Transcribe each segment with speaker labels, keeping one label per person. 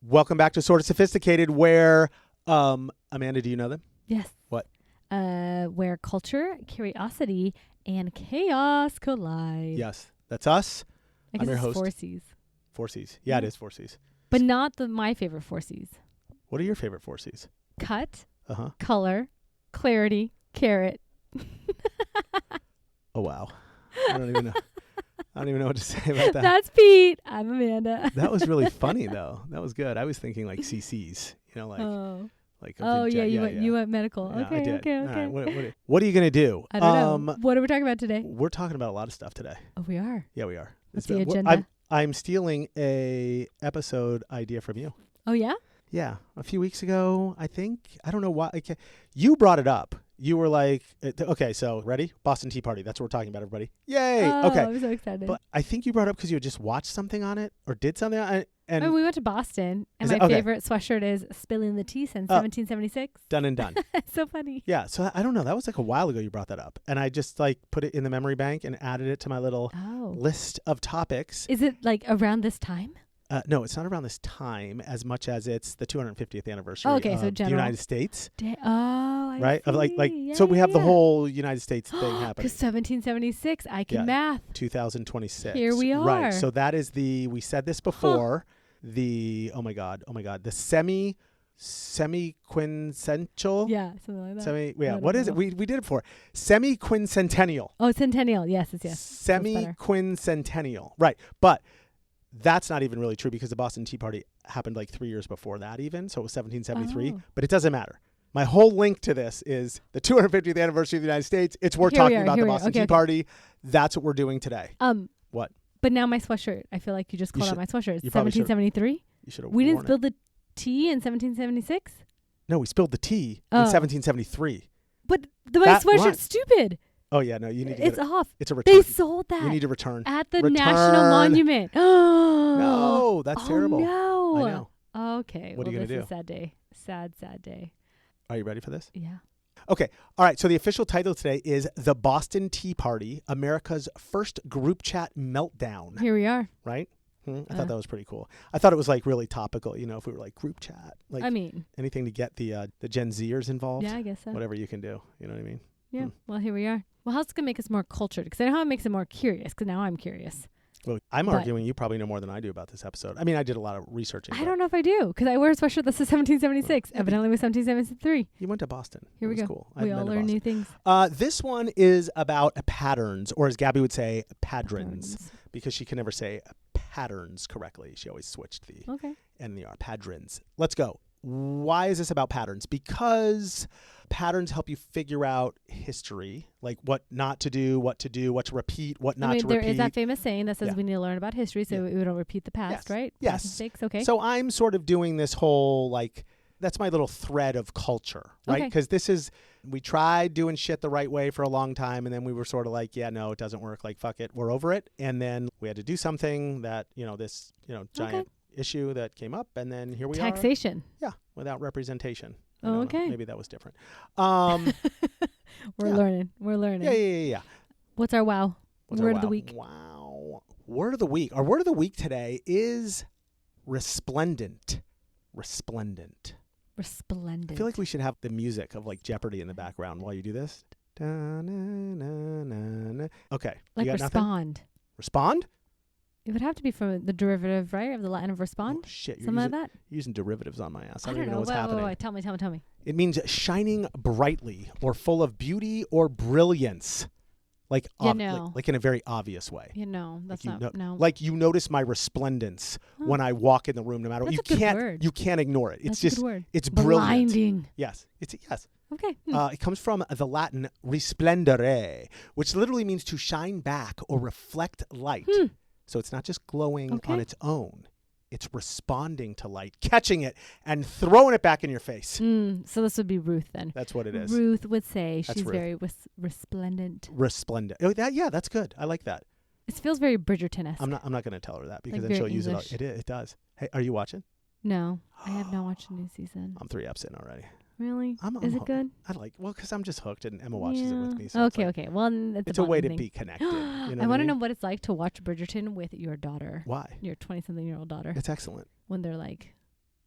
Speaker 1: Welcome back to Sort of Sophisticated, where, Amanda, do you know them?
Speaker 2: Yes.
Speaker 1: What?
Speaker 2: Where culture, curiosity, and chaos collide.
Speaker 1: Yes, that's us.
Speaker 2: I guess
Speaker 1: I'm your
Speaker 2: it's
Speaker 1: host.
Speaker 2: four C's.
Speaker 1: Four C's. Yeah, it is four C's.
Speaker 2: But not my favorite four C's.
Speaker 1: What are your favorite four C's?
Speaker 2: Cut,
Speaker 1: Uh-huh.
Speaker 2: color, clarity, carrot.
Speaker 1: Oh, wow. I don't even know. I don't even know what to say about that.
Speaker 2: That's Pete. I'm Amanda.
Speaker 1: That was really funny, though. That was good. I was thinking like CC's,
Speaker 2: you went medical.
Speaker 1: Yeah,
Speaker 2: okay,
Speaker 1: I did.
Speaker 2: okay.
Speaker 1: All right, what are you going to do?
Speaker 2: I don't know. What are we talking about today?
Speaker 1: We're talking about a lot of stuff today.
Speaker 2: Oh, we are.
Speaker 1: Yeah, we are.
Speaker 2: What's the agenda?
Speaker 1: I'm stealing a episode idea from you.
Speaker 2: Oh, yeah?
Speaker 1: Yeah, a few weeks ago, I think. I don't know why. You brought it up. You were like, okay, so ready? Boston Tea Party. That's what we're talking about, everybody. Yay.
Speaker 2: Oh,
Speaker 1: okay.
Speaker 2: I'm so excited.
Speaker 1: But I think you brought it up because you had just watched something on it or did something on it. And
Speaker 2: we went to Boston, and my favorite sweatshirt is Spilling the Tea since 1776.
Speaker 1: Done and done.
Speaker 2: It's so funny.
Speaker 1: Yeah, so I don't know. That was like a while ago you brought that up. And I just like put it in the memory bank and added it to my little list of topics.
Speaker 2: Is it like around this time?
Speaker 1: No, it's not around this time as much as it's the 250th anniversary of the United States.
Speaker 2: I see.
Speaker 1: So we have the whole United States thing happening.
Speaker 2: Because 1776, I can math.
Speaker 1: 2026.
Speaker 2: Here we are.
Speaker 1: Right. So that is we said this before, oh my God, the semi-quincentennial.
Speaker 2: Yeah, something like that.
Speaker 1: What is it? We did it before. Semi-quincentennial.
Speaker 2: Oh, centennial. Yes.
Speaker 1: Semi-quincentennial. Right. But that's not even really true because the Boston Tea Party happened like 3 years before that even. So it was 1773.
Speaker 2: Oh.
Speaker 1: But it doesn't matter. My whole link to this is the 250th anniversary of the United States. It's worth talking about the Boston Tea Party. That's what we're doing today. What?
Speaker 2: But now my sweatshirt. I feel like you just called out my sweatshirt. It's 1773.
Speaker 1: You should have.
Speaker 2: We didn't spill the tea in 1776?
Speaker 1: No, we spilled the tea in 1773.
Speaker 2: But my sweatshirt's stupid.
Speaker 1: Oh, yeah, no, you need to
Speaker 2: It's off.
Speaker 1: It's a return.
Speaker 2: They sold that.
Speaker 1: You need to return.
Speaker 2: At the National Monument.
Speaker 1: No, that's terrible.
Speaker 2: No.
Speaker 1: I know.
Speaker 2: Okay.
Speaker 1: What are you going to do?
Speaker 2: This is a sad day. Sad day.
Speaker 1: Are you ready for this?
Speaker 2: Yeah.
Speaker 1: Okay. All right. So the official title today is The Boston Tea Party, America's First Group Chat Meltdown.
Speaker 2: Here we are.
Speaker 1: Right? I thought that was pretty cool. I thought it was like really topical, if we were like group chat. Like, anything to get the Gen Zers involved.
Speaker 2: Yeah, I guess so.
Speaker 1: Whatever you can do. You know what I mean?
Speaker 2: Yeah. Well, here we are. Well, how's it going to make us more cultured? Because I know how it makes it more curious, because now I'm curious.
Speaker 1: Well, I'm arguing you probably know more than I do about this episode. I mean, I did a lot of researching.
Speaker 2: I don't know if I do, because I wear a sweatshirt that says 1776. Evidently, it was 1773.
Speaker 1: You went to Boston.
Speaker 2: Here we go.
Speaker 1: Cool.
Speaker 2: We all learn new things.
Speaker 1: This one is about patterns, or as Gabby would say, padrons, because she can never say patterns correctly. She always switched the N and the R. Padrons. Let's go. Why is this about patterns? Because patterns help you figure out history, like what not to do, what to repeat, what not to repeat.
Speaker 2: There is that famous saying that says we need to learn about history so we don't repeat the past, right?
Speaker 1: Yes.
Speaker 2: Past mistakes, okay.
Speaker 1: So I'm sort of doing this whole, that's my little thread of culture, right? Because we tried doing shit the right way for a long time, and then we were sort of like, yeah, no, it doesn't work. Like, fuck it, we're over it. And then we had to do something that, this, giant issue that came up, and then here we are.
Speaker 2: Taxation.
Speaker 1: Yeah, without representation.
Speaker 2: Okay.
Speaker 1: Maybe that was different.
Speaker 2: We're learning.
Speaker 1: Yeah.
Speaker 2: What's our wow? Word of the week.
Speaker 1: Wow. Word of the week. Our word of the week today is resplendent. Resplendent.
Speaker 2: I
Speaker 1: feel like we should have the music of like Jeopardy in the background while you do this. Okay.
Speaker 2: Like respond.
Speaker 1: Nothing? Respond?
Speaker 2: It would have to be from the derivative, right, of the Latin of respond?
Speaker 1: Oh, shit.
Speaker 2: Something like that?
Speaker 1: You're using derivatives on my ass. I don't even
Speaker 2: know
Speaker 1: know what's happening.
Speaker 2: Wait. Tell me.
Speaker 1: It means shining brightly or full of beauty or brilliance. Like in a very obvious way.
Speaker 2: That's
Speaker 1: no. Like you notice my resplendence when I walk in the room, no matter what. You can't ignore it. It's just, it's brilliant.
Speaker 2: Blinding.
Speaker 1: Yes.
Speaker 2: Okay.
Speaker 1: It comes from the Latin resplendere, which literally means to shine back or reflect light. So it's not just glowing on its own. It's responding to light, catching it, and throwing it back in your face.
Speaker 2: So this would be Ruth then.
Speaker 1: That's what it is.
Speaker 2: Ruth would say she's very resplendent.
Speaker 1: Resplendent. Oh, that's good. I like that.
Speaker 2: It feels very Bridgerton-esque.
Speaker 1: I'm not going to tell her that because then she'll use it. It does. Hey, are you watching?
Speaker 2: No, I have not watched the new season.
Speaker 1: I'm 3 eps in already.
Speaker 2: Really? Is it good?
Speaker 1: Because I'm just hooked and Emma watches it with me.
Speaker 2: So okay. Well,
Speaker 1: it's a way to be connected.
Speaker 2: I want to know what it's like to watch Bridgerton with your daughter.
Speaker 1: Why?
Speaker 2: Your 20-something-year-old daughter.
Speaker 1: It's excellent.
Speaker 2: When they're like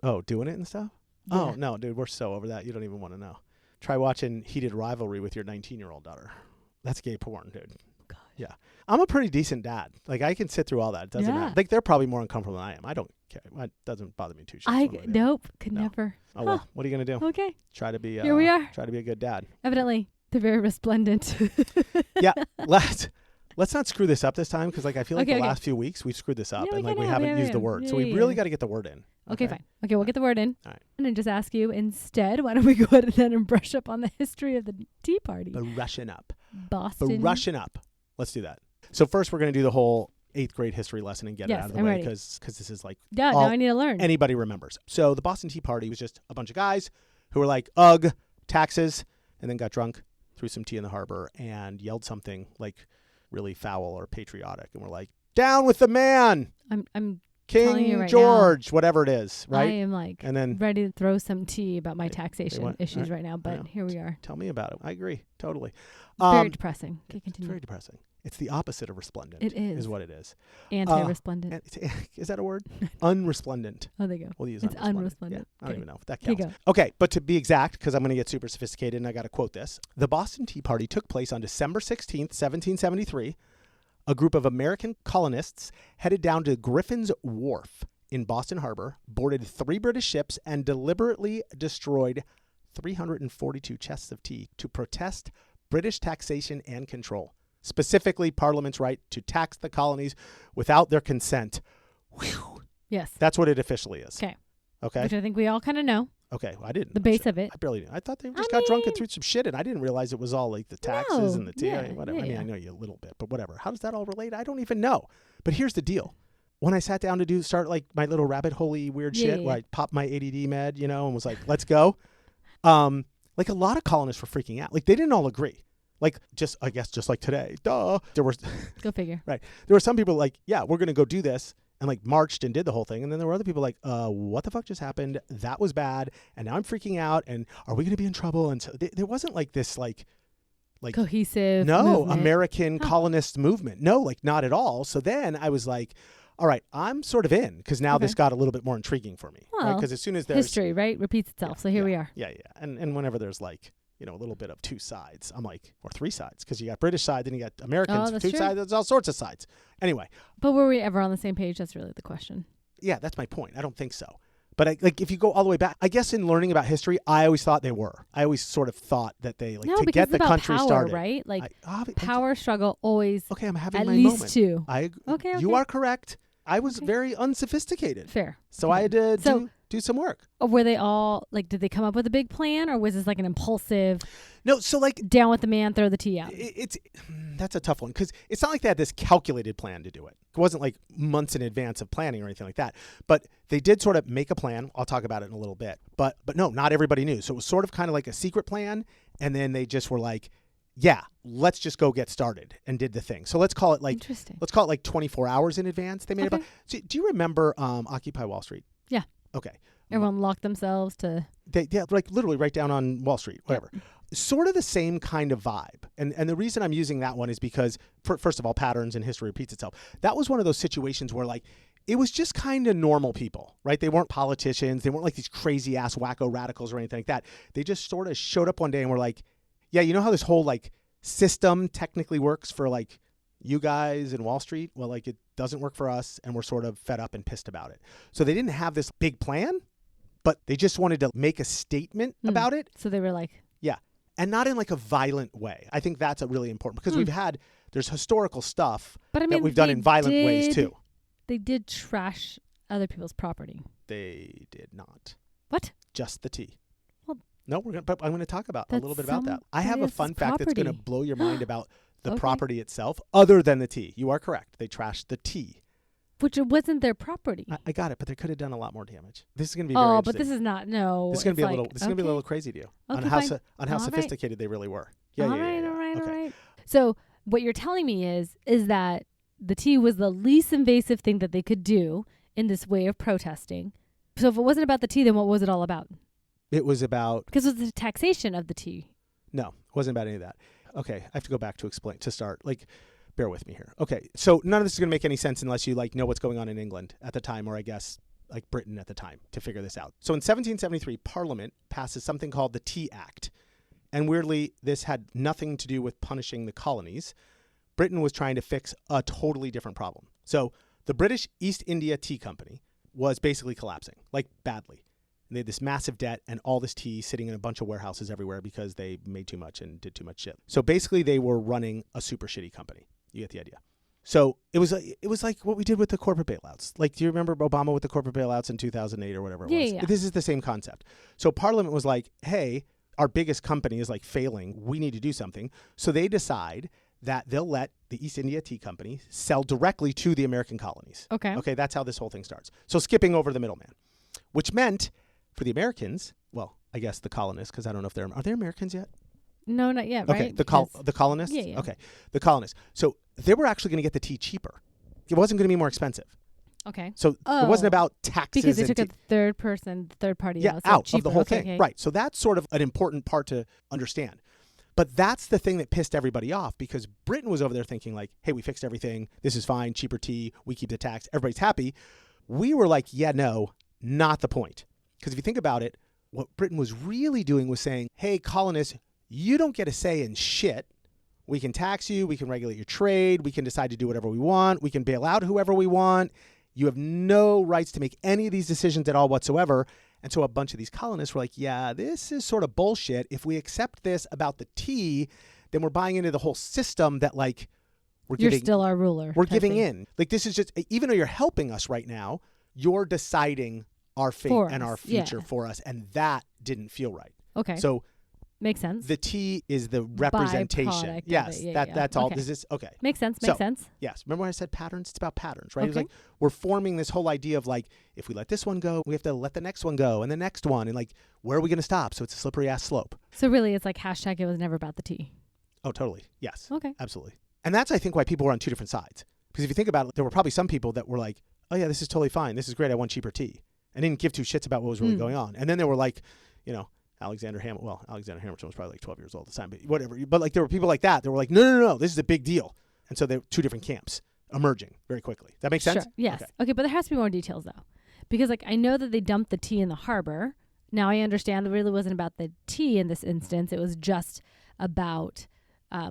Speaker 1: Oh, doing it and stuff?
Speaker 2: Yeah.
Speaker 1: Oh, no, dude, we're so over that. You don't even want to know. Try watching Heated Rivalry with your 19-year-old daughter. That's gay porn, dude.
Speaker 2: God.
Speaker 1: Yeah. I'm a pretty decent dad. Like, I can sit through all that. It doesn't matter. Like, they're probably more uncomfortable than I am. I don't care. It doesn't bother me too much.
Speaker 2: Nope. Could never.
Speaker 1: Oh, well. What are you going to do?
Speaker 2: Okay.
Speaker 1: Try to be.
Speaker 2: Here we are.
Speaker 1: Try to be a good dad.
Speaker 2: Evidently, they're very resplendent.
Speaker 1: Yeah. Let's not screw this up this time because, like, I feel like the last few weeks we've screwed this up and, like, we haven't used the word. So we really got to get the word in.
Speaker 2: Okay, fine. Okay, we'll get the word in.
Speaker 1: All right.
Speaker 2: And then just ask you instead, why don't we go ahead and brush up on the history of the Tea Party?
Speaker 1: Brushing up.
Speaker 2: Boston.
Speaker 1: Brushing up. Let's do that. So first we're going to do the whole 8th grade history lesson and get it out of the way because this is like
Speaker 2: now I need to learn.
Speaker 1: Anybody remembers. So the Boston Tea Party was just a bunch of guys who were like, ugh, taxes, and then got drunk, threw some tea in the harbor, and yelled something like really foul or patriotic. And we're like, down with the man.
Speaker 2: I'm
Speaker 1: King
Speaker 2: right
Speaker 1: George, whatever it is, right?
Speaker 2: I am like
Speaker 1: and then
Speaker 2: ready to throw some tea about my taxation issues right now, but here we are.
Speaker 1: Tell me about it. I agree. Totally.
Speaker 2: Very depressing. Okay, continue.
Speaker 1: It's very depressing. It's the opposite of resplendent.
Speaker 2: It is
Speaker 1: what it is.
Speaker 2: Anti-resplendent.
Speaker 1: Is that a word? Unresplendent.
Speaker 2: Oh, there you go.
Speaker 1: We'll use
Speaker 2: it's
Speaker 1: unresplendent.
Speaker 2: unresplendent.
Speaker 1: I don't even know if that
Speaker 2: Okay,
Speaker 1: counts.
Speaker 2: go.
Speaker 1: Okay, but to be exact, because I'm going to get super sophisticated and I got to quote this. The Boston Tea Party took place on December 16th, 1773. A group of American colonists headed down to Griffin's Wharf in Boston Harbor, boarded 3 British ships, and deliberately destroyed 342 chests of tea to protest British taxation and control, specifically Parliament's right to tax the colonies without their consent. Whew.
Speaker 2: Yes.
Speaker 1: That's what it officially is. Okay.
Speaker 2: Which I think we all kind of know.
Speaker 1: Okay. Well, I didn't.
Speaker 2: The base of it.
Speaker 1: I barely knew. I thought they just got drunk and threw some shit in. I didn't realize it was all like the taxes and the tea. Whatever. I mean, I know you a little bit, but whatever. How does that all relate? I don't even know. But here's the deal. When I sat down to start like my little rabbit hole-y weird shit where I popped my ADD med, and was like, let's go. Like a lot of colonists were freaking out. Like they didn't all agree. Like I guess just like today, duh. There were
Speaker 2: go figure.
Speaker 1: Right. There were some people like, yeah, we're going to go do this and like marched and did the whole thing. And then there were other people like, what the fuck just happened? That was bad. And now I'm freaking out. And are we going to be in trouble? And so there wasn't like this like
Speaker 2: cohesive
Speaker 1: movement. American colonist movement. No, like not at all. So then I was like, all right, I'm sort of in because now this got a little bit more intriguing for me.
Speaker 2: Well,
Speaker 1: because as soon as there's
Speaker 2: history, right, repeats itself. So here we are.
Speaker 1: Yeah. And whenever there's like, a little bit of 2 sides, I'm like, or 3 sides, because you got British side, then you got Americans, 2 sides, there's all sorts of sides. Anyway.
Speaker 2: But were we ever on the same page? That's really the question.
Speaker 1: Yeah, that's my point. I don't think so. But if you go all the way back, I guess in learning about history, I always thought they were. I always sort of thought that they to get the country
Speaker 2: power,
Speaker 1: started,
Speaker 2: right? Like power struggle always.
Speaker 1: Okay, I'm having
Speaker 2: at
Speaker 1: my
Speaker 2: least
Speaker 1: moment.
Speaker 2: 2.
Speaker 1: Okay. You are correct. I was very unsophisticated.
Speaker 2: Fair.
Speaker 1: So I had to do some work.
Speaker 2: Were they all did they come up with a big plan, or was this like an impulsive?
Speaker 1: No, so like
Speaker 2: down with the man, throw the tea out.
Speaker 1: That's a tough one because it's not like they had this calculated plan to do it. It wasn't like months in advance of planning or anything like that. But they did sort of make a plan. I'll talk about it in a little bit. But no, not everybody knew. So it was sort of kind of like a secret plan, and then they just were like, yeah, let's just go get started and did the thing. So let's call it like 24 hours in advance. They made so do you remember Occupy Wall Street?
Speaker 2: Yeah.
Speaker 1: Okay.
Speaker 2: Everyone locked themselves to.
Speaker 1: Like literally right down on Wall Street, whatever. Yeah. Sort of the same kind of vibe. And the reason I'm using that one is because, first of all, patterns and history repeats itself. That was one of those situations where like it was just kind of normal people, right? They weren't politicians. They weren't like these crazy ass wacko radicals or anything like that. They just sort of showed up one day and were like, yeah, you know how this whole like system technically works for like you guys in Wall Street? Well, like it doesn't work for us, and we're sort of fed up and pissed about it. So they didn't have this big plan, but they just wanted to make a statement about it.
Speaker 2: So they were like,
Speaker 1: yeah, and not in like a violent way. I think that's a really important because there's historical stuff that we've done in violent ways too.
Speaker 2: They did trash other people's property.
Speaker 1: They did not.
Speaker 2: What?
Speaker 1: Just the tea.
Speaker 2: Well,
Speaker 1: but I'm going to talk about a little bit about that. I have a fun fact that's going to blow your mind about the property itself, other than the tea. You are correct. They trashed the tea.
Speaker 2: Which it wasn't their property.
Speaker 1: I got it, but they could have done a lot more damage. This is going to be very interesting.
Speaker 2: But this is not, no.
Speaker 1: This is going to be a little crazy to you on how sophisticated they really were. Yeah,
Speaker 2: all right. So what you're telling me is that the tea was the least invasive thing that they could do in this way of protesting. So if it wasn't about the tea, then what was it all about?
Speaker 1: It was about...
Speaker 2: Because it was the taxation of the tea.
Speaker 1: No, it wasn't about any of that. Okay, I have to go back to start. Like, bear with me here. Okay, so none of this is going to make any sense unless you like know what's going on in England at the time, or I guess like Britain at the time to figure this out. So in 1773, Parliament passes something called the Tea Act. And weirdly, this had nothing to do with punishing the colonies. Britain was trying to fix a totally different problem. So the British East India Tea Company was basically collapsing, like badly. And they had this massive debt and all this tea sitting in a bunch of warehouses everywhere because they made too much and did too much shit. So basically they were running a super shitty company. You get the idea. So it was like what we did with the corporate bailouts. Like, do you remember Obama with the corporate bailouts in 2008 or whatever it was?
Speaker 2: Yeah.
Speaker 1: This is the same concept. So Parliament was like, hey, our biggest company is like failing. We need to do something. So they decide that they'll let the East India Tea Company sell directly to the American colonies. Okay, that's how this whole thing starts. So skipping over the middleman, which meant for the Americans, well, I guess the colonists, because I don't know if are they Americans yet?
Speaker 2: No, not yet, right?
Speaker 1: Okay, the colonists?
Speaker 2: Yeah.
Speaker 1: Okay, the colonists. So they were actually going to get the tea cheaper. It wasn't going to be more expensive.
Speaker 2: Okay.
Speaker 1: So it wasn't about taxes.
Speaker 2: Because they took a third party
Speaker 1: out of the whole thing. Okay. Right. So that's sort of an important part to understand. But that's the thing that pissed everybody off because Britain was over there thinking like, hey, we fixed everything. This is fine. Cheaper tea. We keep the tax. Everybody's happy. We were like, yeah, no, not the point. Because if you think about it, what Britain was really doing was saying, hey, colonists, you don't get a say in shit. We can tax you. We can regulate your trade. We can decide to do whatever we want. We can bail out whoever we want. You have no rights to make any of these decisions at all whatsoever. And so a bunch of these colonists were like, yeah, this is sort of bullshit. If we accept this about the tea, then we're buying into the whole system that like
Speaker 2: you're still our ruler.
Speaker 1: We're giving in. Like this is just, even though you're helping us right now, you're deciding our fate and our future for us. And that didn't feel right.
Speaker 2: Okay.
Speaker 1: So
Speaker 2: makes sense.
Speaker 1: The tea is the representation. Yes, that's all. This is okay.
Speaker 2: Makes sense.
Speaker 1: Yes. Remember when I said patterns? It's about patterns, right?
Speaker 2: Okay.
Speaker 1: It was like we're forming this whole idea of like, if we let this one go, we have to let the next one go and the next one. And like, where are we going to stop? So it's a slippery ass slope.
Speaker 2: So really it's like hashtag it was never about the tea.
Speaker 1: Oh, totally. Yes.
Speaker 2: Okay.
Speaker 1: Absolutely. And that's, I think, why people were on two different sides. Because if you think about it, there were probably some people that were like, oh yeah, this is totally fine. This is great. I want cheaper tea. And didn't give two shits about what was really going on. And then there were like, you know, Alexander Hamilton was probably like 12 years old at the time, but whatever. But like there were people like that were like, no, this is a big deal. And so there were two different camps emerging very quickly. That makes sense?
Speaker 2: Sure. Yes. Okay, but there has to be more details though. Because like I know that they dumped the tea in the harbor. Now I understand that it really wasn't about the tea in this instance. It was just about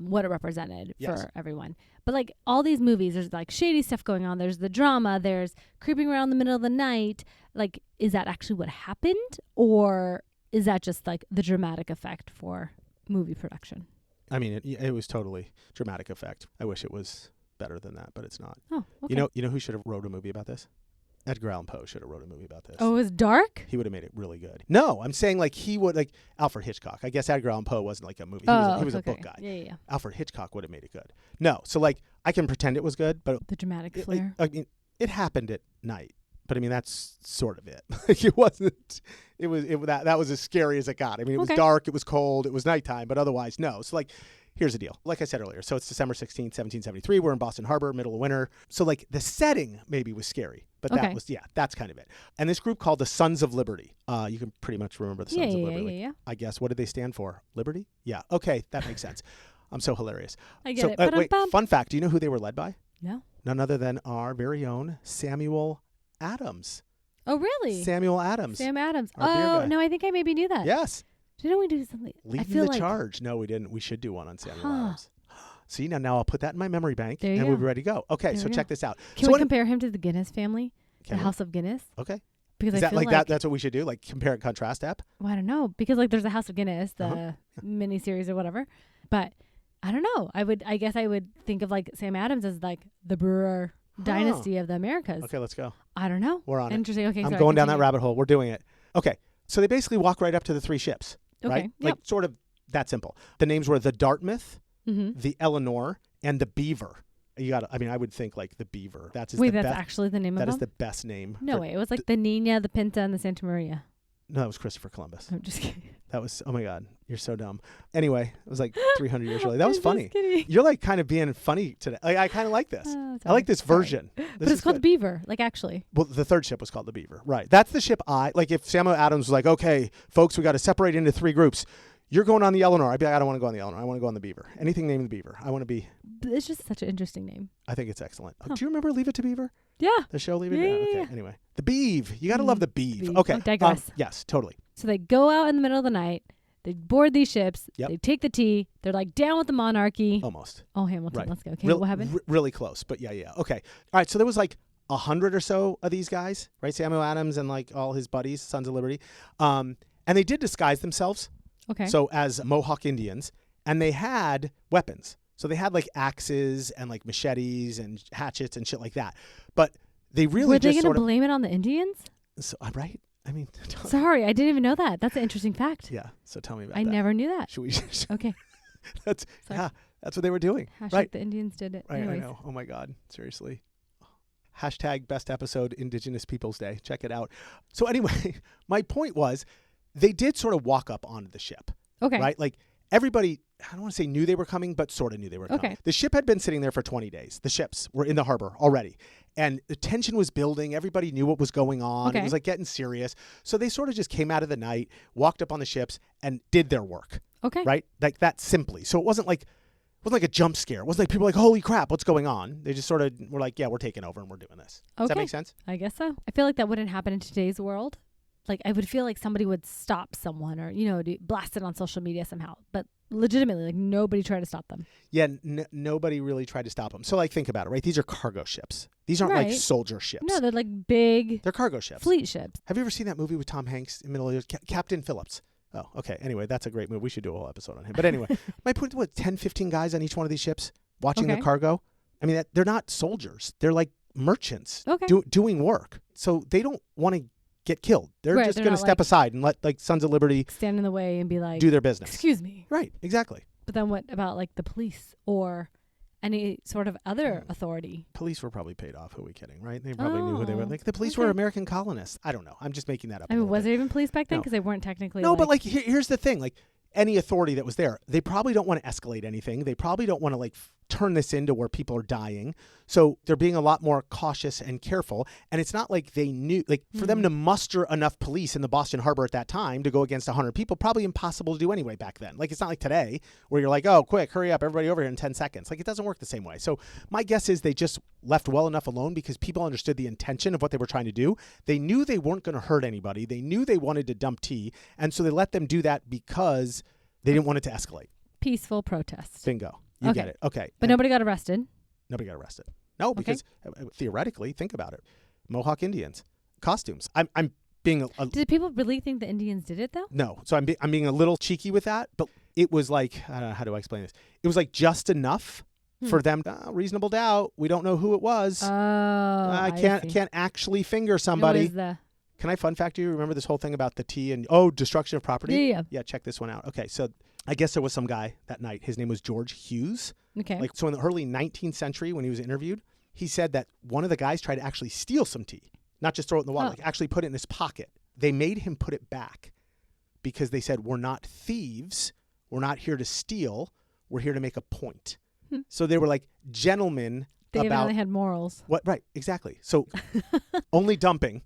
Speaker 2: what it represented for everyone. But like all these movies, there's like shady stuff going on. There's the drama. There's creeping around in the middle of the night. Like, is that actually what happened? Or is that just like the dramatic effect for movie production?
Speaker 1: I mean, it was totally dramatic effect. I wish it was better than that, but it's not.
Speaker 2: Oh, okay.
Speaker 1: You know who should have wrote a movie about this? Edgar Allan Poe should have wrote a movie about this.
Speaker 2: Oh, it was dark?
Speaker 1: He would have made it really good. No, I'm saying like he would, like Alfred Hitchcock. I guess Edgar Allan Poe wasn't like a movie. He was a book guy.
Speaker 2: Yeah.
Speaker 1: Alfred Hitchcock would have made it good. No, so like I can pretend it was good, but
Speaker 2: the dramatic flair.
Speaker 1: I mean, it happened at night, but I mean that's sort of it. It wasn't. That was as scary as it got. I mean, it was dark, it was cold, it was nighttime, but otherwise no. So like. Here's the deal. Like I said earlier, so it's December 16th, 1773. We're in Boston Harbor, middle of winter. So like the setting maybe was scary, but that was, that's kind of it. And this group called the Sons of Liberty. You can pretty much remember the Sons of Liberty.
Speaker 2: Yeah.
Speaker 1: I guess. What did they stand for? Liberty? Yeah. Okay. That makes sense. I'm so hilarious.
Speaker 2: I get it.
Speaker 1: Wait, fun fact. Do you know who they were led by?
Speaker 2: No.
Speaker 1: None other than our very own Samuel Adams.
Speaker 2: Oh, really?
Speaker 1: Samuel Adams.
Speaker 2: Sam Adams. Oh, no, I think I maybe knew that.
Speaker 1: Yes.
Speaker 2: Didn't we do something?
Speaker 1: Leading the charge. No, we didn't. We should do one on Samuel Adams. See, now I'll put that in my memory bank and we'll be ready to go. Okay, so check this out.
Speaker 2: Can we compare him to the Guinness family? The House of Guinness?
Speaker 1: Okay.
Speaker 2: Because
Speaker 1: Is
Speaker 2: I
Speaker 1: that
Speaker 2: feel
Speaker 1: like that? That's what we should do? Like compare and contrast app?
Speaker 2: Well, I don't know. Because like there's the House of Guinness, the miniseries or whatever. But I don't know. I guess I would think of like Sam Adams as like the brewer dynasty of the Americas.
Speaker 1: Okay, let's go.
Speaker 2: I don't know.
Speaker 1: We're on
Speaker 2: Interesting.
Speaker 1: it. I'm going down that rabbit hole. We're doing it. Okay. So they basically walk right up to the three ships.
Speaker 2: Okay.
Speaker 1: Right? Like sort of that simple. The names were the Dartmouth, the Eleanor, and the Beaver. I would think like the Beaver. That's
Speaker 2: actually the name of them?
Speaker 1: That is the best name.
Speaker 2: No way. It was like the Nina, the Pinta, and the Santa Maria.
Speaker 1: No, that was Christopher Columbus.
Speaker 2: I'm just kidding.
Speaker 1: That was, oh my God, you're so dumb. Anyway, it was like 300 years early. That was funny.
Speaker 2: Kidding.
Speaker 1: You're like kind of being funny today. I kind of like this. I like this version.
Speaker 2: But it's called the Beaver, like actually.
Speaker 1: Well, the third ship was called the Beaver. Right. That's the ship like if Samuel Adams was like, okay, folks, we got to separate into three groups. You're going on the Eleanor. I'd be like, I don't want to go on the Eleanor. I want to go on the Beaver. Anything named the Beaver. I want to be.
Speaker 2: It's just such an interesting name.
Speaker 1: I think it's excellent. Do you remember Leave It to Beaver?
Speaker 2: Yeah.
Speaker 1: The show Leave It?
Speaker 2: Yeah.
Speaker 1: Okay. Anyway, the Beeve. You got to love the Beeve.
Speaker 2: Beeve.
Speaker 1: Okay.
Speaker 2: Digress.
Speaker 1: Yes, totally.
Speaker 2: So they go out in the middle of the night. They board these ships.
Speaker 1: Yep.
Speaker 2: They take the tea. They're like, down with the monarchy.
Speaker 1: Almost.
Speaker 2: Oh, Hamilton.
Speaker 1: Right.
Speaker 2: Let's go. Okay, what happened?
Speaker 1: Really close, but yeah. Okay. All right, so there was like 100 or so of these guys, right? Samuel Adams and like all his buddies, Sons of Liberty. And they did disguise themselves.
Speaker 2: Okay.
Speaker 1: So as Mohawk Indians, and they had weapons. So they had like axes and like machetes and hatchets and shit like that. But they really
Speaker 2: Were they
Speaker 1: just
Speaker 2: going to blame it on the Indians?
Speaker 1: So, right? I mean,
Speaker 2: sorry, I didn't even know that. That's an interesting fact.
Speaker 1: Yeah. So tell me about
Speaker 2: that. I never knew that.
Speaker 1: Should we?
Speaker 2: Okay.
Speaker 1: That's what they were doing.
Speaker 2: Right. The Indians did it.
Speaker 1: Right.
Speaker 2: Anyways.
Speaker 1: I know. Oh my God. Seriously. Hashtag best episode Indigenous Peoples Day. Check it out. So anyway, my point was they did sort of walk up onto the ship.
Speaker 2: Okay.
Speaker 1: Right? Like everybody, I don't want to say knew they were coming, but sort of knew they were coming. The ship had been sitting there for 20 days. The ships were in the harbor already. And the tension was building. Everybody knew what was going on. It was like getting serious. So they sort of just came out of the night, walked up on the ships, and did their work.
Speaker 2: Okay.
Speaker 1: Right? Like that simply. So it wasn't like a jump scare. It wasn't like people were like, holy crap, what's going on? They just sort of were like, yeah, we're taking over and we're doing this. Does that make sense?
Speaker 2: I guess so. I feel like that wouldn't happen in today's world. Like I would feel like somebody would stop someone or, blast it on social media somehow. But legitimately, like nobody tried to stop them.
Speaker 1: Yeah, nobody really tried to stop them. So like think about it, right? These are cargo ships. These aren't like soldier ships.
Speaker 2: No, they're like big.
Speaker 1: They're cargo ships.
Speaker 2: Fleet ships.
Speaker 1: Have you ever seen that movie with Tom Hanks in Middle Ears? Captain Phillips. Oh, okay. Anyway, that's a great movie. We should do a whole episode on him. But anyway, my point was 10, 15 guys on each one of these ships watching the cargo. I mean, they're not soldiers. They're like merchants doing work. So they don't want to get killed. They're just going to step aside and let like Sons of Liberty
Speaker 2: stand in the way and be like,
Speaker 1: do their business.
Speaker 2: Excuse me.
Speaker 1: Right. Exactly.
Speaker 2: But then what about like the police or any sort of other authority?
Speaker 1: Police were probably paid off. Who are we kidding, right? They probably knew who they were. Like the police were American colonists. I don't know. I'm just making that up.
Speaker 2: I mean, was there even police back then? Because they weren't technically.
Speaker 1: No, but like here's the thing. Like any authority that was there, they probably don't want to escalate anything. They probably don't want to like turn this into where people are dying. So they're being a lot more cautious and careful. And it's not like they knew, like for them to muster enough police in the Boston Harbor at that time to go against 100 people, probably impossible to do anyway back then. Like it's not like today where you're like, oh, quick, hurry up, everybody over here in 10 seconds. Like it doesn't work the same way. So my guess is they just left well enough alone because people understood the intention of what they were trying to do. They knew they weren't going to hurt anybody. They knew they wanted to dump tea. And so they let them do that because they didn't want it to escalate.
Speaker 2: Peaceful protest.
Speaker 1: Bingo. You get it. Okay.
Speaker 2: But nobody got arrested.
Speaker 1: Nobody got arrested. No, because theoretically, think about it. Mohawk Indians, costumes. I'm being
Speaker 2: Did people really think the Indians did it though?
Speaker 1: No. So I'm being a little cheeky with that, but it was like, I don't know, how do I explain this? It was like just enough for them, reasonable doubt. We don't know who it was.
Speaker 2: Oh,
Speaker 1: I can't actually finger somebody. Can I fun fact you? Remember this whole thing about the tea and destruction of property?
Speaker 2: Yeah.
Speaker 1: Yeah, check this one out. Okay, so I guess there was some guy that night. His name was George Hughes.
Speaker 2: Okay.
Speaker 1: Like so in the early 19th century when he was interviewed, he said that one of the guys tried to actually steal some tea, not just throw it in the water, like actually put it in his pocket. They made him put it back because they said, we're not thieves. We're not here to steal. We're here to make a point. So they were like gentlemen.
Speaker 2: They evidently had morals.
Speaker 1: What? Right. Exactly. So only dumping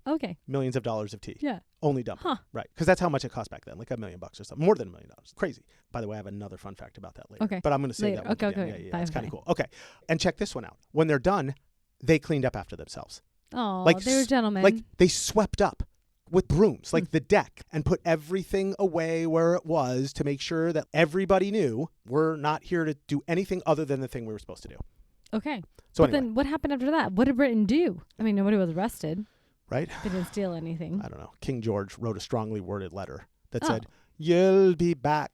Speaker 1: millions of dollars of tea.
Speaker 2: Yeah.
Speaker 1: Only dumping.
Speaker 2: Huh.
Speaker 1: Right. Because that's how much it cost back then. Like $1 million or something. More than $1 million. Crazy. By the way, I have another fun fact about that later.
Speaker 2: Okay.
Speaker 1: But I'm going to say that one. Okay. Yeah. It's kind of cool. Okay. And check this one out. When they're done, they cleaned up after themselves.
Speaker 2: Oh, they were gentlemen.
Speaker 1: Like they swept up with brooms, like the deck, and put everything away where it was to make sure that everybody knew we're not here to do anything other than the thing we were supposed to do.
Speaker 2: Okay.
Speaker 1: So
Speaker 2: but then what happened after that? What did Britain do? I mean, nobody was arrested.
Speaker 1: Right?
Speaker 2: They didn't steal anything.
Speaker 1: I don't know. King George wrote a strongly worded letter that said, you'll be back.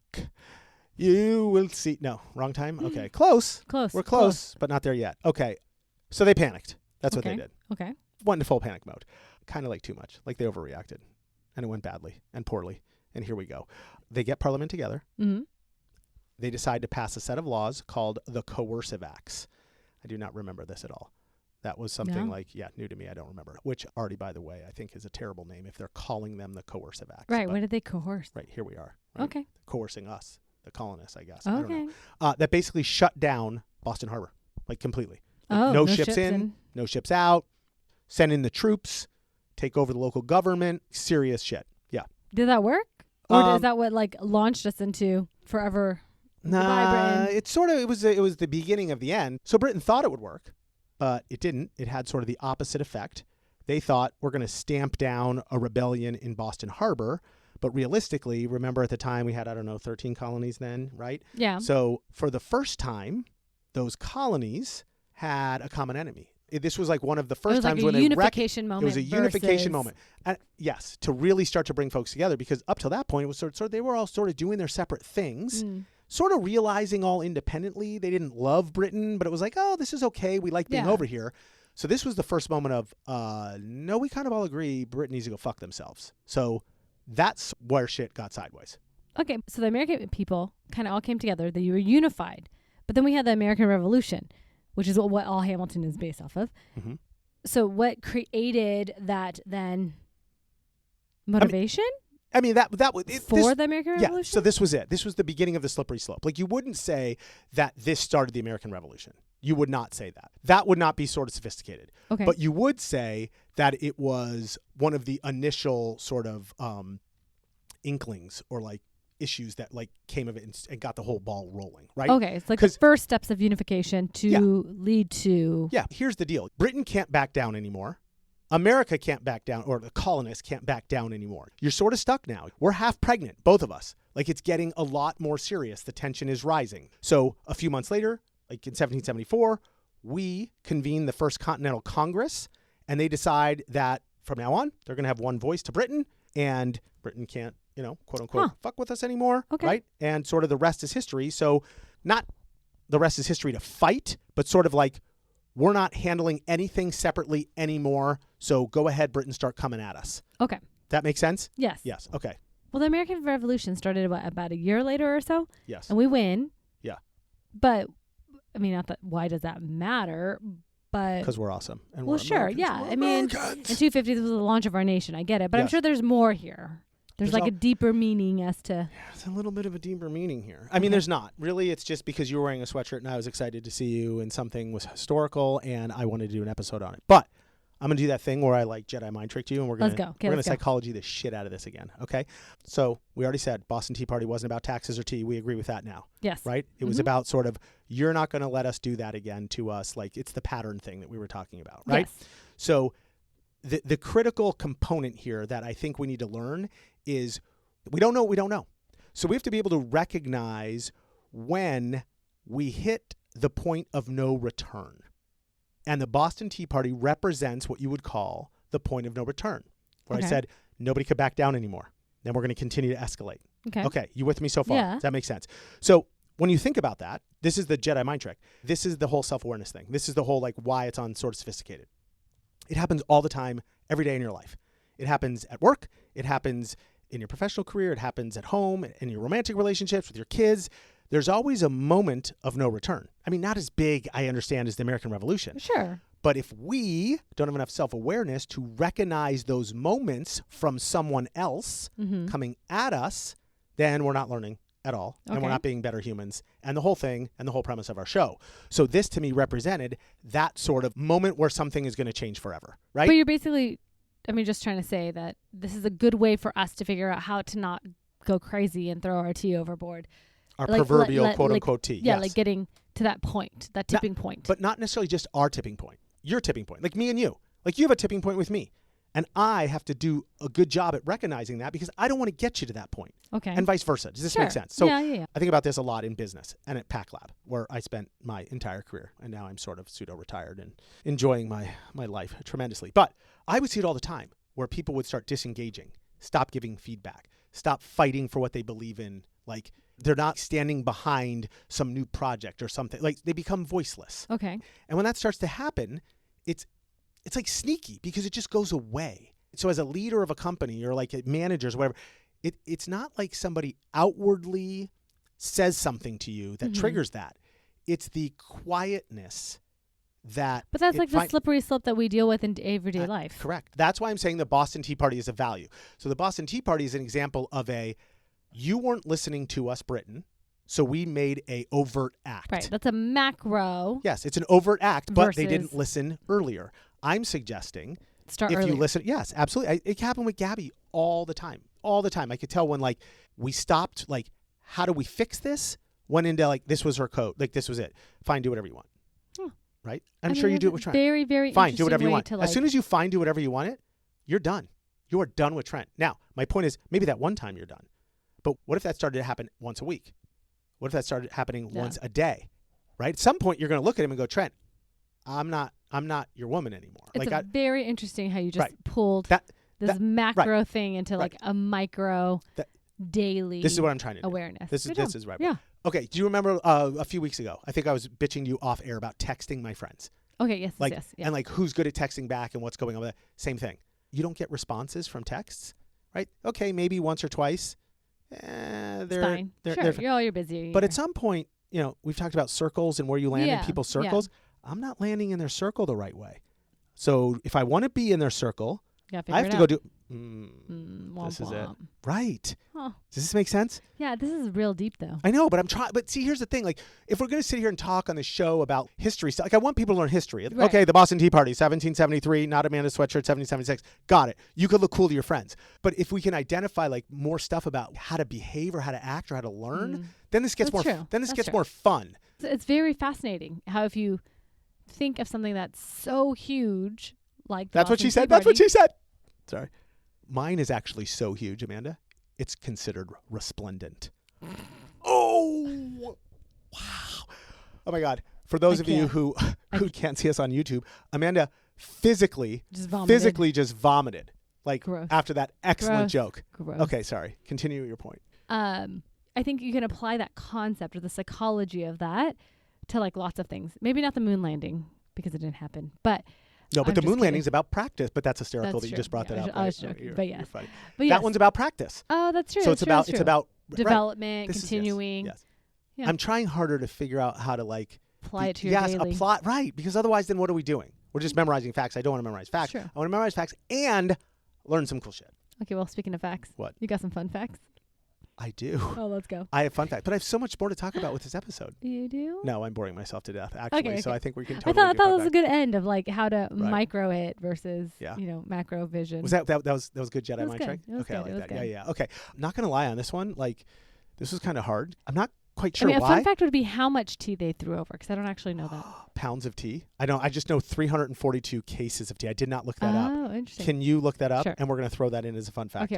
Speaker 1: You will see. No, wrong time? Okay. Close. We're close, but not there yet. Okay. So they panicked. That's what they did.
Speaker 2: Okay.
Speaker 1: Went into full panic mode. Kind of like too much. Like they overreacted. And it went badly and poorly. And here we go. They get Parliament together.
Speaker 2: Mm-hmm.
Speaker 1: They decide to pass a set of laws called the Coercive Acts. I do not remember this at all. That was something new to me. I don't remember. Which already, by the way, I think is a terrible name if they're calling them the Coercive Acts.
Speaker 2: Right. What did they coerce?
Speaker 1: Right. Here we are. Right?
Speaker 2: Okay.
Speaker 1: Coercing us, the colonists, I guess.
Speaker 2: Okay.
Speaker 1: I don't know. That basically shut down Boston Harbor, like completely.
Speaker 2: Like,
Speaker 1: no ships in, no ships out. Send in the troops, take over the local government. Serious shit. Yeah.
Speaker 2: Did that work? Or is that what like launched us into forever?
Speaker 1: Nah, it was the beginning of the end. So Britain thought it would work but it didn't. It had sort of the opposite effect. They thought we're going to stamp down a rebellion in Boston Harbor. But realistically, remember at the time we had, 13 colonies then, right?
Speaker 2: Yeah.
Speaker 1: So for the first time, those colonies had a common enemy. This was like one of the first times when
Speaker 2: it was a unification moment.
Speaker 1: It was a unification moment. And yes, to really start to bring folks together, because up till that point, it was sort of they were all sort of doing their separate things, sort of realizing all independently. They didn't love Britain, but it was like, oh, this is okay. We like being over here. So this was the first moment of, no, we kind of all agree Britain needs to go fuck themselves. So that's where shit got sideways.
Speaker 2: Okay, so the American people kind of all came together. They were unified. But then we had the American Revolution, which is what all Hamilton is based off of. Mm-hmm. So what created that then motivation? The American Revolution?
Speaker 1: Yeah, so this was it. This was the beginning of the slippery slope. Like, you wouldn't say that this started the American Revolution. You would not say that. That would not be sort of sophisticated.
Speaker 2: Okay.
Speaker 1: But you would say that it was one of the initial sort of inklings or like issues that like came of it and got the whole ball rolling, right?
Speaker 2: Okay, it's like the first steps of unification to lead to...
Speaker 1: Yeah, here's the deal. Britain can't back down anymore. America can't back down, or the colonists can't back down anymore. You're sort of stuck now. We're half pregnant, both of us. Like, it's getting a lot more serious. The tension is rising. So a few months later, like in 1774, we convene the First Continental Congress, and they decide that from now on, they're going to have one voice to Britain, and Britain can't, quote unquote, fuck with us anymore, right? And sort of the rest is history. So not the rest is history to fight, but sort of like, we're not handling anything separately anymore. So go ahead, Britain, start coming at us.
Speaker 2: Okay.
Speaker 1: That makes sense?
Speaker 2: Yes.
Speaker 1: Yes. Okay.
Speaker 2: Well, the American Revolution started about a year later or so.
Speaker 1: Yes.
Speaker 2: And we win.
Speaker 1: Yeah.
Speaker 2: But not that, why does that matter? But
Speaker 1: because we're awesome. And
Speaker 2: well,
Speaker 1: we're
Speaker 2: sure.
Speaker 1: Americans.
Speaker 2: Yeah.
Speaker 1: We're
Speaker 2: in 250, this was the launch of our nation. I get it. But
Speaker 1: yes.
Speaker 2: I'm sure there's more here. There's like a deeper meaning as to...
Speaker 1: Yeah, it's a little bit of a deeper meaning here. I mean, there's not. Really, it's just because you were wearing a sweatshirt and I was excited to see you and something was historical and I wanted to do an episode on it. But I'm going to do that thing where I like Jedi mind tricked you and we're going to psychology the shit out of this again. Okay? So we already said Boston Tea Party wasn't about taxes or tea. We agree with that now.
Speaker 2: Yes.
Speaker 1: Right? It was about sort of, you're not going to let us do that again to us. Like, it's the pattern thing that we were talking about. Right?
Speaker 2: Yes.
Speaker 1: So the critical component here that I think we need to learn is... we don't know what we don't know. So we have to be able to recognize when we hit the point of no return. And the Boston Tea Party represents what you would call the point of no return, where I said nobody could back down anymore. Then we're going to continue to escalate. Okay. You with me so far?
Speaker 2: Yeah.
Speaker 1: Does that make sense? So when you think about that, this is the Jedi mind trick. This is the whole self-awareness thing. This is the whole like why it's on sort of sophisticated. It happens all the time, every day in your life. It happens at work. It happens in your professional career. It happens at home, in your romantic relationships with your kids. There's always a moment of no return. I mean, not as big, I understand, as the American Revolution.
Speaker 2: Sure.
Speaker 1: But if we don't have enough self-awareness to recognize those moments from someone else coming at us, then we're not learning at all. Okay. And we're not being better humans. And the whole thing and the whole premise of our show. So this, to me, represented that sort of moment where something is going to change forever, right?
Speaker 2: But you're basically... just trying to say that this is a good way for us to figure out how to not go crazy and throw our tea overboard.
Speaker 1: Our proverbial quote-unquote tea.
Speaker 2: Yeah,
Speaker 1: yes.
Speaker 2: like getting to that point, that tipping point.
Speaker 1: But not necessarily just our tipping point. Your tipping point. Like me and you. Like you have a tipping point with me. And I have to do a good job at recognizing that because I don't want to get you to that point.
Speaker 2: Okay.
Speaker 1: And vice versa. Does this make sense? So
Speaker 2: yeah.
Speaker 1: I think about this a lot in business and at Pack Lab, where I spent my entire career. And now I'm sort of pseudo-retired and enjoying my life tremendously. But I would see it all the time, where people would start disengaging, stop giving feedback, stop fighting for what they believe in. Like they're not standing behind some new project or something. Like they become voiceless.
Speaker 2: Okay.
Speaker 1: And when that starts to happen, it's like sneaky because it just goes away. So as a leader of a company or like managers, whatever, it's not like somebody outwardly says something to you that triggers that. It's the quietness that...
Speaker 2: But that's like the slippery slope that we deal with in everyday life.
Speaker 1: Correct. That's why I'm saying the Boston Tea Party is a value. So the Boston Tea Party is an example of you weren't listening to us, Britain, so we made a overt act.
Speaker 2: Right. That's a macro.
Speaker 1: Yes, it's an overt act, but they didn't listen earlier. I'm suggesting
Speaker 2: start
Speaker 1: if
Speaker 2: earlier.
Speaker 1: You listen, yes, absolutely. It happened with Gabby all the time. All the time. I could tell when like we stopped, like, how do we fix this? Went into like, this was her code. Like, this was it. Fine, do whatever you want. right? I'm sure you do it with Trent.
Speaker 2: Very, very
Speaker 1: fine. Do whatever you want.
Speaker 2: Like,
Speaker 1: as soon as you do whatever you want it, you're done. You are done with Trent. Now, my point is maybe that one time you're done. But what if that started to happen once a week? What if that started happening once a day? Right? At some point, you're going to look at him and go, Trent, I'm not your woman anymore.
Speaker 2: It's very interesting how you just pulled this macro thing into like a micro daily.
Speaker 1: This is what I'm trying to do.
Speaker 2: Awareness.
Speaker 1: This is right.
Speaker 2: Yeah.
Speaker 1: Okay. Do you remember a few weeks ago? I think I was bitching you off air about texting my friends.
Speaker 2: Okay. Yes.
Speaker 1: Like,
Speaker 2: yes.
Speaker 1: And like who's good at texting back and what's going on with that. Same thing. You don't get responses from texts, right? Okay, maybe once or twice. They're
Speaker 2: fine. You're busy.
Speaker 1: But at some point, we've talked about circles and where you land in people's circles. Yeah. I'm not landing in their circle the right way. So if I want to be in their circle, I have to go do. This is it. Right. Huh. Does this make sense?
Speaker 2: Yeah, this is real deep though.
Speaker 1: I know, but I'm trying. But see, here's the thing. Like, if we're going to sit here and talk on the show about history stuff, like I want people to learn history. Right. Okay, the Boston Tea Party, 1773, not Amanda sweatshirt, 1776. Got it. You could look cool to your friends. But if we can identify like more stuff about how to behave or how to act or how to learn, then this gets more. Then this gets more fun.
Speaker 2: It's very fascinating how if you think of something that's so huge, like
Speaker 1: that's what she said. That's what she said. Sorry. Mine is actually so huge, Amanda. It's considered resplendent. Oh, wow. Oh, my God. For those of you who can't see us on YouTube, Amanda physically just vomited. Like gross. After that excellent joke.
Speaker 2: Gross.
Speaker 1: Okay, sorry. Continue your point.
Speaker 2: I think you can apply that concept or the psychology of that to like lots of things. Maybe not the moon landing because it didn't happen, but...
Speaker 1: No, but the moon landing is about practice. But that's hysterical that you just brought that up.
Speaker 2: I was joking, but yes.
Speaker 1: But
Speaker 2: yes.
Speaker 1: That one's about practice.
Speaker 2: Oh, that's true.
Speaker 1: So it's about
Speaker 2: development, continuing.
Speaker 1: Yes. Yeah. I'm trying harder to figure out how to like
Speaker 2: apply it to your daily.
Speaker 1: Apply right, because otherwise, then what are we doing? We're just memorizing facts. I don't want to memorize facts.
Speaker 2: Sure.
Speaker 1: I want to memorize facts and learn some cool shit.
Speaker 2: Okay, well, speaking of facts,
Speaker 1: what
Speaker 2: you got some fun facts?
Speaker 1: I do.
Speaker 2: Oh, let's go.
Speaker 1: I have fun facts, but I have so much more to talk about with this episode.
Speaker 2: You do?
Speaker 1: No, I'm boring myself to death, actually. Okay. So I think we can totally
Speaker 2: I thought it was a good end of like how to micro it versus, macro vision.
Speaker 1: Was that was good Jedi mind trick?
Speaker 2: Okay,
Speaker 1: I like that.
Speaker 2: Good.
Speaker 1: Yeah. Okay. I'm not going to lie on this one. Like, this was kind of hard. I'm not quite sure why.
Speaker 2: A fun fact would be how much tea they threw over, because I don't actually know that.
Speaker 1: Pounds of tea? I just know 342 cases of tea. I did not look that up.
Speaker 2: Oh, interesting.
Speaker 1: Can you look that up?
Speaker 2: Sure.
Speaker 1: And we're going to throw that in as a fun fact.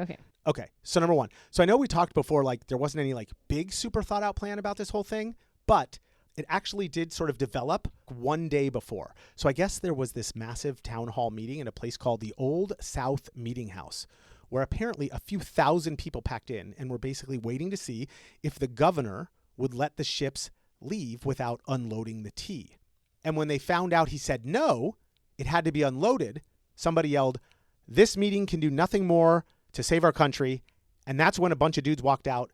Speaker 2: Okay.
Speaker 1: So number one. So I know we talked before, like there wasn't any like big super thought out plan about this whole thing, but it actually did sort of develop one day before. So I guess there was this massive town hall meeting in a place called the Old South Meeting House, where apparently a few thousand people packed in and were basically waiting to see if the governor would let the ships leave without unloading the tea. And when they found out he said no, it had to be unloaded, somebody yelled, "This meeting can do nothing more to save our country." And that's when a bunch of dudes walked out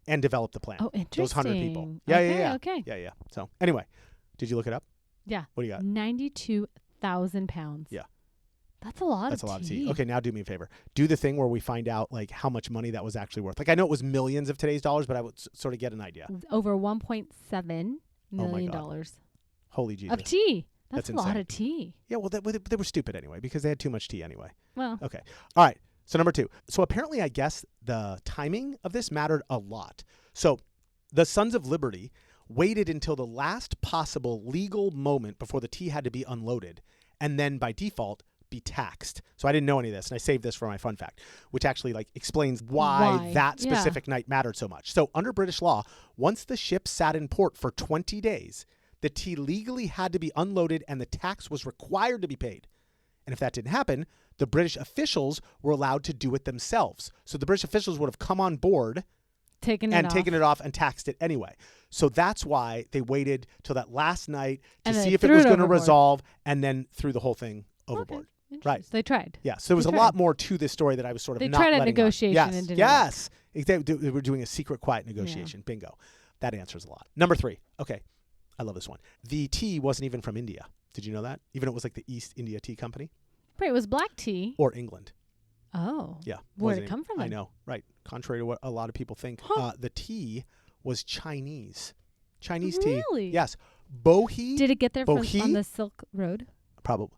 Speaker 1: and developed the plan.
Speaker 2: Oh, interesting.
Speaker 1: Those 100 people. Yeah.
Speaker 2: Okay.
Speaker 1: Yeah. So anyway, did you look it up?
Speaker 2: Yeah.
Speaker 1: What do you got?
Speaker 2: 92,000 pounds.
Speaker 1: Yeah.
Speaker 2: That's a lot
Speaker 1: of tea. Okay, now do me a favor. Do the thing where we find out like how much money that was actually worth. Like I know it was millions of today's dollars, but I would sort of get an idea.
Speaker 2: Over $1.7 million.
Speaker 1: Holy Jesus.
Speaker 2: Of tea. That's a
Speaker 1: insane.
Speaker 2: lot of tea.
Speaker 1: Yeah, well, they were stupid anyway because they had too much tea anyway.
Speaker 2: Well.
Speaker 1: Okay. All right. So number two. So apparently I guess the timing of this mattered a lot. So the Sons of Liberty waited until the last possible legal moment before the tea had to be unloaded and then by default be taxed. So I didn't know any of this, and I saved this for my fun fact, which actually like explains why that specific night mattered so much. So under British law, once the ship sat in port for 20 days, the tea legally had to be unloaded and the tax was required to be paid. And if that didn't happen, the British officials were allowed to do it themselves. So the British officials would have come on board taken it off and taxed it anyway. So that's why they waited till that last night to see if it was going to resolve and then threw the whole thing overboard.
Speaker 2: Okay.
Speaker 1: Right.
Speaker 2: They tried.
Speaker 1: Yeah. So there was a lot more to this story that I was sort of not letting on.
Speaker 2: They tried a negotiation and didn't work.
Speaker 1: They were doing a secret, quiet negotiation. Yeah. Bingo. That answers a lot. Number three. Okay. I love this one. The tea wasn't even from India. Did you know that? Even though it was like the East India Tea Company.
Speaker 2: Right. It was black tea.
Speaker 1: Or England.
Speaker 2: Oh.
Speaker 1: Yeah.
Speaker 2: Where did it come from?
Speaker 1: I know. Right. Contrary to what a lot of people think. The tea was Chinese. Chinese tea.
Speaker 2: Really?
Speaker 1: Yes. Bohea.
Speaker 2: Did it get there from on the Silk Road?
Speaker 1: Probably.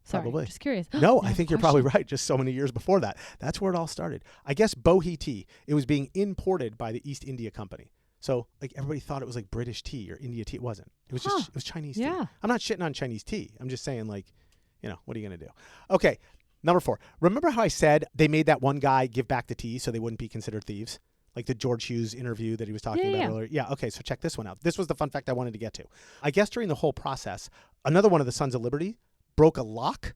Speaker 2: Sorry,
Speaker 1: probably.
Speaker 2: Just curious.
Speaker 1: No, I think you're probably right. Just so many years before that. That's where it all started. I guess Bohea tea, it was being imported by the East India Company. So like everybody thought it was like British tea or India tea. It wasn't. It was just it was Chinese tea. I'm not shitting on Chinese tea. I'm just saying like, what are you going to do? Okay. Number 4. Remember how I said they made that one guy give back the tea so they wouldn't be considered thieves? Like the George Hughes interview that he was talking about earlier. Yeah. Okay. So check this one out. This was the fun fact I wanted to get to. I guess during the whole process, another one of the Sons of Liberty broke a lock,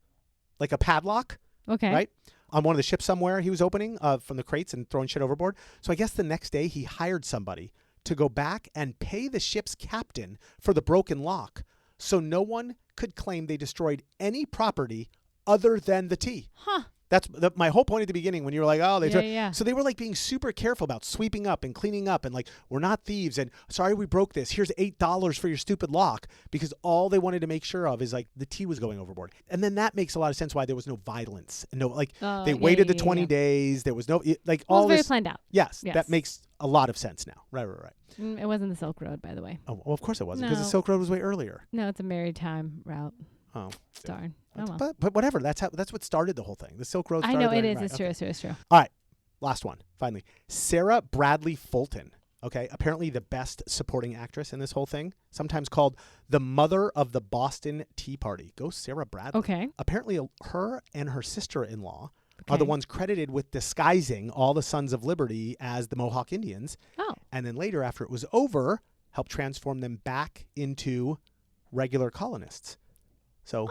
Speaker 1: like a padlock.
Speaker 2: Okay.
Speaker 1: Right? On one of the ships somewhere he was opening from the crates and throwing shit overboard. So I guess the next day he hired somebody to go back and pay the ship's captain for the broken lock so no one could claim they destroyed any property other than the tea.
Speaker 2: Huh.
Speaker 1: That's my whole point at the beginning when you were like, oh, they
Speaker 2: yeah.
Speaker 1: So they were like being super careful about sweeping up and cleaning up and like, we're not thieves and sorry we broke this. Here's $8 for your stupid lock, because all they wanted to make sure of is like the tea was going overboard. And then that makes a lot of sense why there was no violence. No, like they waited the 20 days. There was no like all
Speaker 2: this.
Speaker 1: Very
Speaker 2: planned out.
Speaker 1: Yes, that makes a lot of sense now. Right.
Speaker 2: It wasn't the Silk Road, by the way.
Speaker 1: Oh, well, of course it wasn't, because the Silk Road was way earlier.
Speaker 2: No, it's a maritime route.
Speaker 1: Oh,
Speaker 2: darn. Oh, well.
Speaker 1: But whatever. That's what started the whole thing. The Silk Road started.
Speaker 2: I know it is.
Speaker 1: Right,
Speaker 2: It's true.
Speaker 1: All right. Last one. Finally. Sarah Bradley Fulton. Okay. Apparently the best supporting actress in this whole thing. Sometimes called the mother of the Boston Tea Party. Go Sarah Bradley.
Speaker 2: Okay.
Speaker 1: Apparently her and her sister-in-law are the ones credited with disguising all the Sons of Liberty as the Mohawk Indians.
Speaker 2: Oh.
Speaker 1: And then later, after it was over, helped transform them back into regular colonists. So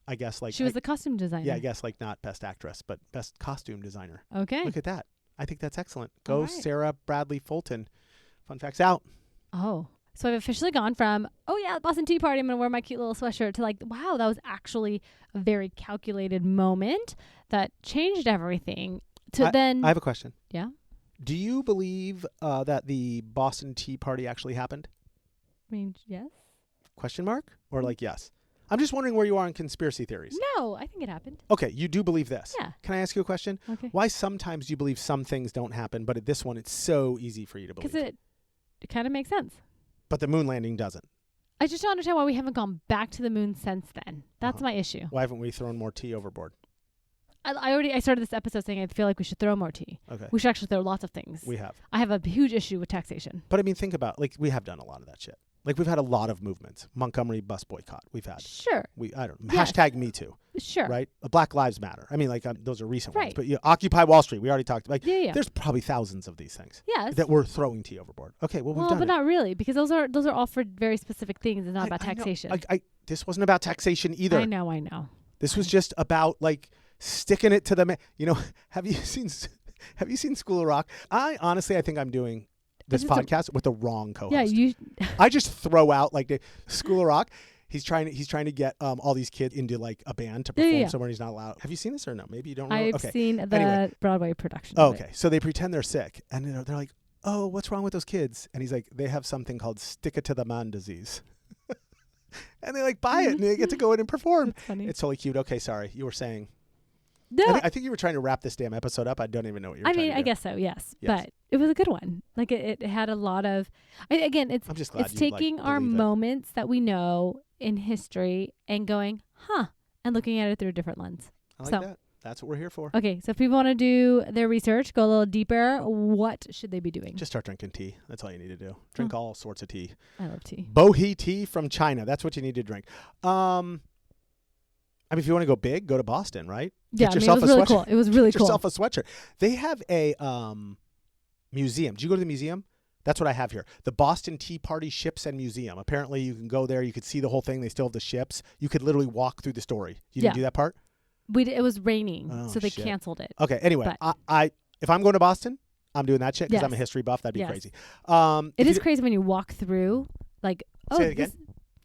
Speaker 1: I guess like...
Speaker 2: She was the costume designer.
Speaker 1: Yeah, I guess like not best actress, but best costume designer.
Speaker 2: Okay.
Speaker 1: Look at that. I think that's excellent. Go Sarah Bradley Fulton. Fun facts out.
Speaker 2: Oh. So I've officially gone from, Boston Tea Party, I'm going to wear my cute little sweatshirt, to like, wow, that was actually a very calculated moment that changed everything. I
Speaker 1: have a question.
Speaker 2: Yeah?
Speaker 1: Do you believe that the Boston Tea Party actually happened?
Speaker 2: I mean, yes.
Speaker 1: Question mark? Or like yes? I'm just wondering where you are in conspiracy theories.
Speaker 2: No, I think it happened.
Speaker 1: Okay, you do believe this.
Speaker 2: Yeah.
Speaker 1: Can I ask you a question?
Speaker 2: Okay.
Speaker 1: Why sometimes you believe some things don't happen, but at this one it's so easy for you to believe?
Speaker 2: Because it kind of makes sense.
Speaker 1: But the moon landing doesn't.
Speaker 2: I just don't understand why we haven't gone back to the moon since then. That's my issue.
Speaker 1: Why haven't we thrown more tea overboard?
Speaker 2: I started this episode saying I feel like we should throw more tea.
Speaker 1: Okay.
Speaker 2: We should actually throw lots of things.
Speaker 1: We have.
Speaker 2: I have a huge issue with taxation.
Speaker 1: But I mean, think about, like, we have done a lot of that shit. Like, we've had a lot of movements. Montgomery bus boycott. We've had.
Speaker 2: Sure.
Speaker 1: I don't know. Yes. Hashtag Me Too.
Speaker 2: Sure.
Speaker 1: Right? Black Lives Matter. I mean, like, those are recent ones.
Speaker 2: Right.
Speaker 1: But Occupy Wall Street. We already talked about.
Speaker 2: Yeah.
Speaker 1: There's probably thousands of these things.
Speaker 2: Yes.
Speaker 1: That we're throwing tea overboard. Okay, well, we've done
Speaker 2: but
Speaker 1: it.
Speaker 2: not really, because those are all for very specific things. It's not about taxation.
Speaker 1: This wasn't about taxation either.
Speaker 2: I know.
Speaker 1: This was just about, like, sticking it to the have you seen School of Rock? I think I'm doing this podcast with the wrong co-host.
Speaker 2: Yeah,
Speaker 1: I just throw out like the School of Rock. He's trying to get all these kids into like a band to perform somewhere he's not allowed. Have you seen this or no? Maybe you don't know.
Speaker 2: I've seen the Broadway production.
Speaker 1: Oh, okay. So they pretend they're sick and they're like, "Oh, what's wrong with those kids?" And he's like, "They have something called stick-it-to-the-man disease." And they like buy it and they get to go in and perform.
Speaker 2: That's funny.
Speaker 1: It's totally cute. Okay, sorry. You were saying.
Speaker 2: No,
Speaker 1: I think you were trying to wrap this damn episode up. I don't even know what you were trying to do.
Speaker 2: I guess so, yes. But it was a good one. Like it had a lot of, again,
Speaker 1: I'm just glad
Speaker 2: it's taking our moments that we know in history and going, and looking at it through a different lens.
Speaker 1: I like that. That's what we're here for.
Speaker 2: Okay, so if people want to do their research, go a little deeper, what should they be doing?
Speaker 1: Just start drinking tea. That's all you need to do. Drink all sorts of tea.
Speaker 2: I love tea.
Speaker 1: Bohea tea from China. That's what you need to drink. I mean, if you want to go big, go to Boston, right?
Speaker 2: Yeah, it was really cool. It was really cool.
Speaker 1: Get yourself a sweatshirt. They have a museum. Did you go to the museum? That's what I have here. The Boston Tea Party Ships and Museum. Apparently, you can go there. You could see the whole thing. They still have the ships. You could literally walk through the story. You didn't do that part?
Speaker 2: It was raining, so they canceled it.
Speaker 1: Okay. Anyway, if I'm going to Boston, I'm doing that shit because I'm a history buff. That'd be crazy.
Speaker 2: It is crazy when you walk through. Like,
Speaker 1: say it again.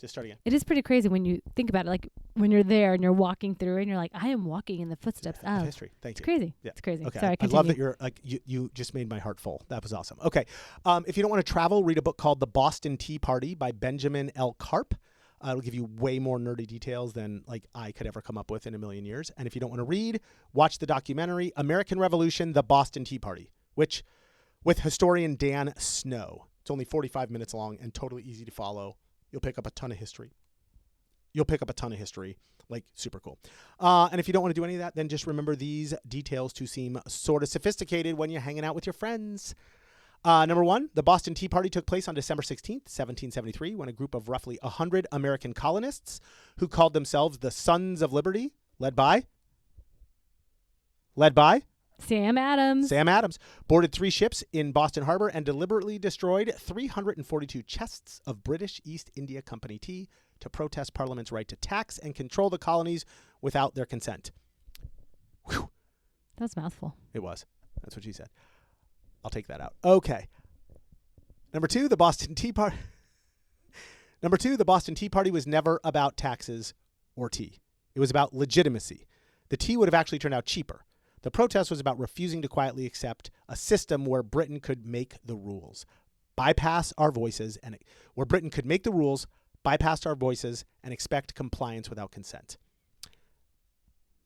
Speaker 1: Just start again.
Speaker 2: It is pretty crazy when you think about it. Like when you're there and you're walking through and you're like, I am walking in the footsteps of
Speaker 1: history. Thank you.
Speaker 2: It's crazy.
Speaker 1: Yeah.
Speaker 2: It's crazy.
Speaker 1: Okay.
Speaker 2: Sorry,
Speaker 1: I love that you're like you just made my heart full. That was awesome. Okay. If you don't want to travel, read a book called The Boston Tea Party by Benjamin L. Karp. It'll give you way more nerdy details than like I could ever come up with in a million years. And if you don't want to read, watch the documentary American Revolution: The Boston Tea Party, which with historian Dan Snow. It's only 45 minutes long and totally easy to follow. You'll pick up a ton of history. Like super cool. And if you don't want to do any of that, then just remember these details to seem sort of sophisticated when you're hanging out with your friends. Number 1, the Boston Tea Party took place on December 16th, 1773, when a group of roughly 100 American colonists who called themselves the Sons of Liberty, led by
Speaker 2: Sam Adams,
Speaker 1: boarded 3 ships in Boston Harbor and deliberately destroyed 342 chests of British East India Company tea to protest Parliament's right to tax and control the colonies without their consent. Whew.
Speaker 2: That's a mouthful.
Speaker 1: It was. That's what she said. I'll take that out. Okay. Number 2, the Boston Tea Party. Number 2, the Boston Tea Party was never about taxes or tea. It was about legitimacy. The tea would have actually turned out cheaper. The protest was about refusing to quietly accept a system where Britain could make the rules, bypass our voices, and expect compliance without consent.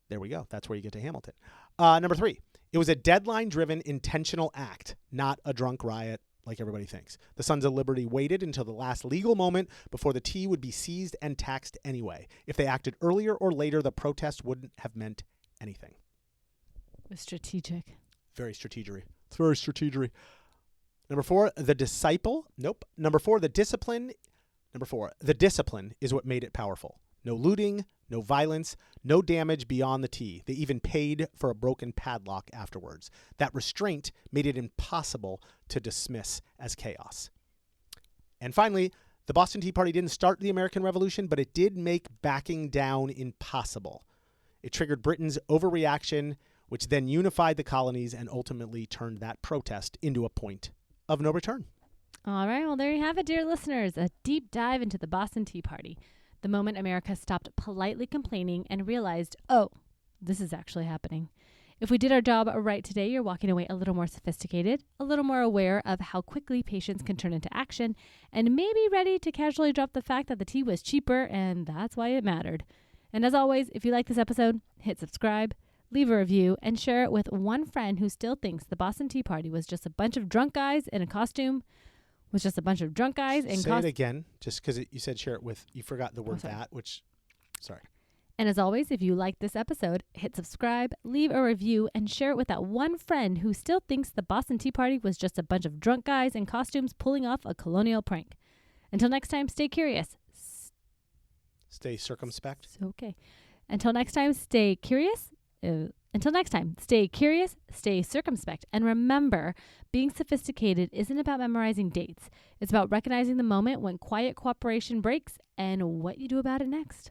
Speaker 1: There we go. That's where you get to Hamilton. Number 3, it was a deadline-driven intentional act, not a drunk riot like everybody thinks. The Sons of Liberty waited until the last legal moment before the tea would be seized and taxed anyway. If they acted earlier or later, the protest wouldn't have meant anything.
Speaker 2: It was strategic.
Speaker 1: Very strategery. It's very strategery. Number 4, the disciple. Nope. Number 4, the discipline. Number 4, the discipline is what made it powerful. No looting, no violence, no damage beyond the tea. They even paid for a broken padlock afterwards. That restraint made it impossible to dismiss as chaos. And finally, the Boston Tea Party didn't start the American Revolution, but it did make backing down impossible. It triggered Britain's overreaction, which then unified the colonies and ultimately turned that protest into a point of no return.
Speaker 2: All right, well, there you have it, dear listeners. A deep dive into the Boston Tea Party. The moment America stopped politely complaining and realized, oh, this is actually happening. If we did our job right today, you're walking away a little more sophisticated, a little more aware of how quickly patience can turn into action, and maybe ready to casually drop the fact that the tea was cheaper and that's why it mattered. And as always, if you like this episode, hit subscribe, leave a review, and share it with one friend who still thinks the Boston Tea Party was just a bunch of drunk guys in a costume. Say it
Speaker 1: again, just because you said share it with, you forgot the word that, sorry.
Speaker 2: And as always, if you like this episode, hit subscribe, leave a review, and share it with that one friend who still thinks the Boston Tea Party was just a bunch of drunk guys in costumes pulling off a colonial prank. Until next time, stay curious.
Speaker 1: Stay circumspect.
Speaker 2: Okay. Until next time, stay curious. Stay circumspect, and remember, being sophisticated isn't about memorizing dates. It's about recognizing the moment when quiet cooperation breaks and what you do about it next.